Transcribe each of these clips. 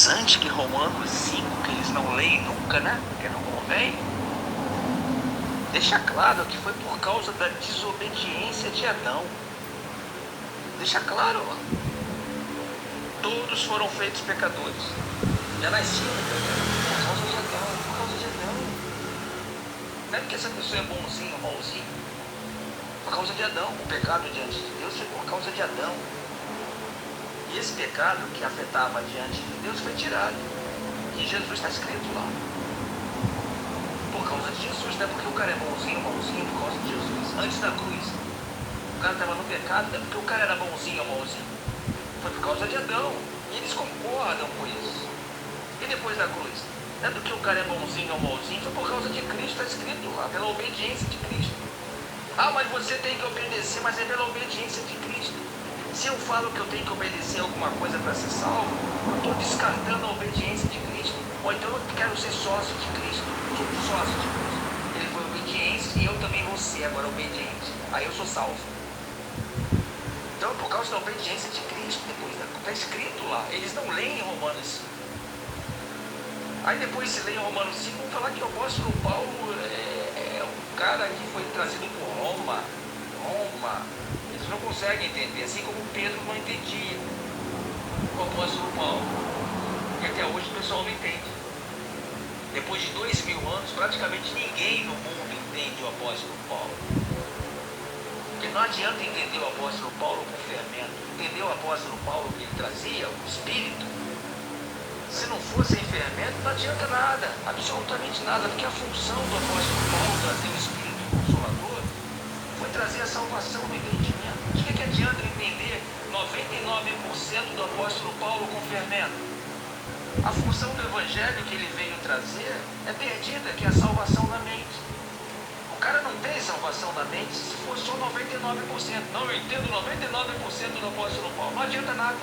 interessante que Romanos 5, que eles não leem nunca, né? Porque não convém. Deixa claro que foi por causa da desobediência de Adão. Deixa claro, ó. Todos foram feitos pecadores. Já nasciam por causa de Adão, por causa de Adão. Não é porque essa pessoa é bonzinho ou malzinho. Por causa de Adão. O pecado diante de Deus foi por causa de Adão. E esse pecado que afetava diante de Deus foi tirado. E Jesus está escrito lá. Por causa de Jesus, não é porque o cara é bonzinho ou malzinho, por causa de Jesus. Antes da cruz, o cara estava no pecado, não é porque o cara era bonzinho ou malzinho. Foi por causa de Adão. E eles concordam com isso. E depois da cruz, não é porque o cara é bonzinho ou malzinho, foi por causa de Cristo, está escrito lá, pela obediência de Cristo. Ah, mas você tem que obedecer, mas é pela obediência de Cristo. Se eu falo que eu tenho que obedecer alguma coisa para ser salvo, eu estou descartando a obediência de Cristo. Ou então eu quero ser sócio de Cristo. Eu sou sócio de Cristo. Ele foi obediente e eu também vou ser agora obediente. Aí eu sou salvo. Então, por causa da obediência de Cristo, depois está escrito lá. Eles não leem Romanos 5. Aí depois se lê Romanos 5, vão falar que o apóstolo Paulo é um cara que foi trazido por Roma. Eles não conseguem entender, assim como Pedro não entendia o apóstolo Paulo. E até hoje o pessoal não entende. Depois de 2000 anos, praticamente ninguém no mundo entende o apóstolo Paulo. Porque não adianta entender o apóstolo Paulo com fermento. Entender o apóstolo Paulo que ele trazia, o Espírito, se não fosse em fermento, não adianta nada, absolutamente nada, porque a função do apóstolo Paulo trazer o Espírito Consolador foi trazer a salvação no entendimento. De que adianta entender 99% do apóstolo Paulo com fermento? A função do Evangelho que ele veio trazer é perdida, que é a salvação da mente. O cara não tem salvação da mente se for só 99%. Não, eu entendo 99% do apóstolo Paulo. Não adianta nada.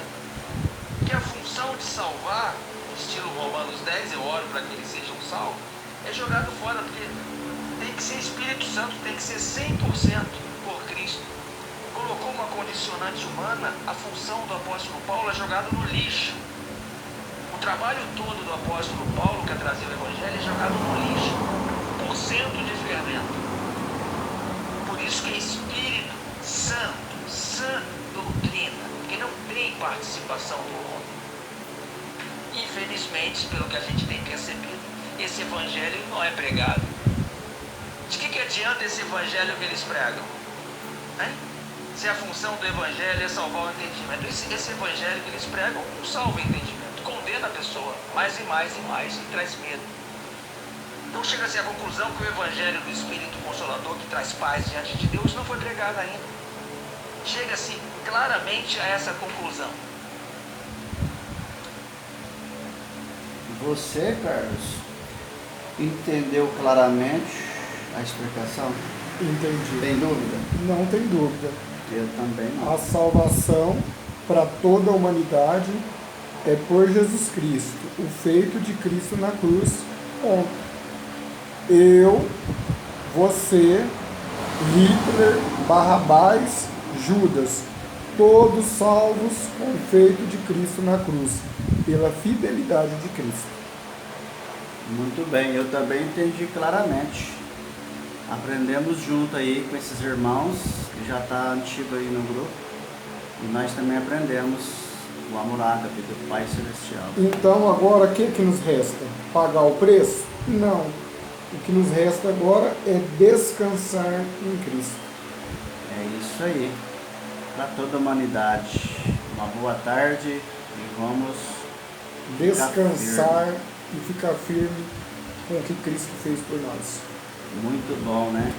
Porque a função de salvar, estilo Romanos 10, eu oro para que eles sejam salvos, é jogado fora, porque tem que ser Espírito Santo, tem que ser 100% por Cristo. Colocou uma condicionante humana, a função do apóstolo Paulo é jogado no lixo. O trabalho todo do apóstolo Paulo, que é trazer o Evangelho, é jogado no lixo. Por cento de fermento. Por isso que é Espírito Santo, sã doutrina, porque não tem participação do homem. Infelizmente, pelo que a gente tem percebido, esse Evangelho não é pregado. De que adianta esse Evangelho que eles pregam? Hein? Se a função do Evangelho é salvar o entendimento, esse Evangelho que eles pregam não salva o entendimento, condena a pessoa mais e mais e mais e traz medo. Então chega-se à conclusão que o Evangelho do Espírito Consolador, que traz paz diante de Deus, não foi pregado ainda. Chega-se claramente a essa conclusão. Você, Carlos, entendeu claramente a explicação? Entendi. Tem dúvida? Não tem dúvida. Eu também não. A salvação para toda a humanidade é por Jesus Cristo, o feito de Cristo na cruz. Ponto. Eu, você, Hitler, Barrabás, Judas, todos salvos com o feito de Cristo na cruz, pela fidelidade de Cristo. Muito bem, eu também entendi claramente. Aprendemos junto aí com esses irmãos, que já está antigo aí no grupo, e nós também aprendemos o amor ágape do Pai Celestial. Então agora o que nos resta? Pagar o preço? Não. O que nos resta agora é descansar em Cristo. É isso aí. Para toda a humanidade. Uma boa tarde e vamos Descansar e ficar firme com o que Cristo fez por nós. Muito bom, né?